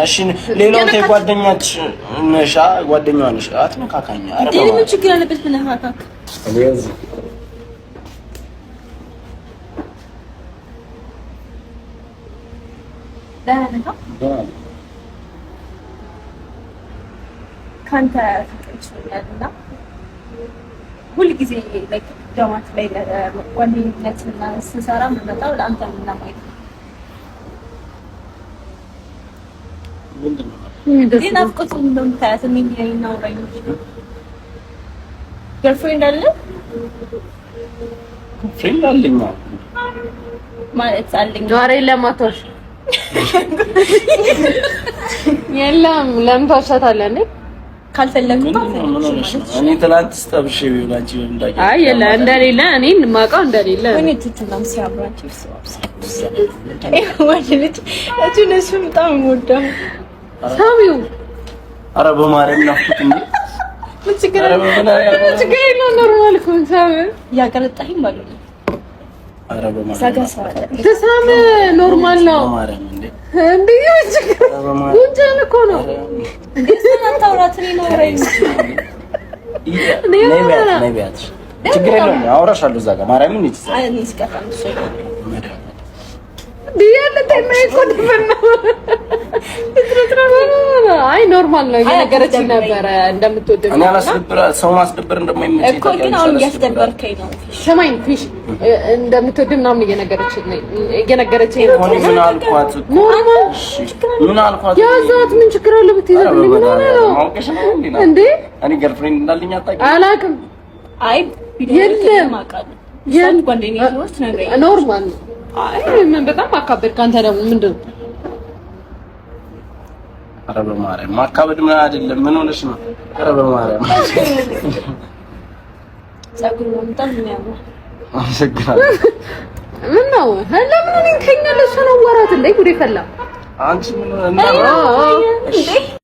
እሺ ሌላው ጓደኛች ነሻ ጓደኛዋ ነሽ አትነካካኛ አረ ምን ችግር አለበት ብለሃካክ ስለዚህ ካንተ ፍቅርችኛልና ሁሉ ጊዜ ላይክ ጀማት ላይ ጓደኝነትና ስንሰራ የምመጣው ለአንተ እና ማየት ግን አፍቆት እንደምታያት ምን ነው ራይ ገርልፍሬንድ አለ ፍሬንድ አለኝ ማለት አለኝ ዛሬ ለማቶሽ የለም ለምን ታሻታለህ እንዴ ካልፈለግኩ እኔ ትናንት ስጠብሽ ቢሆናችሁ እንዳይ አይ የለ እንደሌለ እኔን ማውቀው እንደሌለ እኔ ትትናም ሲያብራችሁ ወልጅ እቱነሱ በጣም ወደው ሳሚው አረ በማርያም ናፍቁት እንዴ ምን ችግር አረ በማርያም ችግር የለውም ኖርማል እኮ ሳሚው ያቀረጣኝ ማለት ነው አረ በማርያም ተሳም ኖርማል ነው በማርያም እንዴ እንዴ ጉንጭን እኮ ነው እንዴ ስለታውራት ነው ራይ ነቢያት ችግር የለውም አውራሻለሁ እዛ ጋር ማርያምን እንዴ እኔ ስቀፋም ሰው አይ ኖርማል ነው የነገረችኝ ነበረ እንደምትወደው እኔ አላስደብራ ሰው ማስደበር እንደማይመች እኮ ግን አሁን ያስደበርከኝ ነው ሰማኝ ፊሽ እንደምትወደው ምናምን እየነገረችኝ ነው ምን አልኳት ምን አልኳት ያዛት ምን ችግር አለ ብትይዘት ምን ሆነ ነው እንዴ እኔ ገርልፍሬንድ እንዳለኝ አታውቂም አላውቅም አይ የለም የለም ጓደኛዬ ነው ትነግረኝ ኖርማል አይ ምን በጣም አካበድክ አንተ ደግሞ ምንድን ነው ኧረ በማርያም ማካበድ ምን አይደለም ምን ሆነሽ ነው ኧረ በማርያም ፀጉር ነው በጣም የሚያምር አመሰግናለሁ ምን ነው ለምን እኔን ከኛ ለሰው ነው ወራት እንደ ጉዴ ፈላ አንቺ ምን እና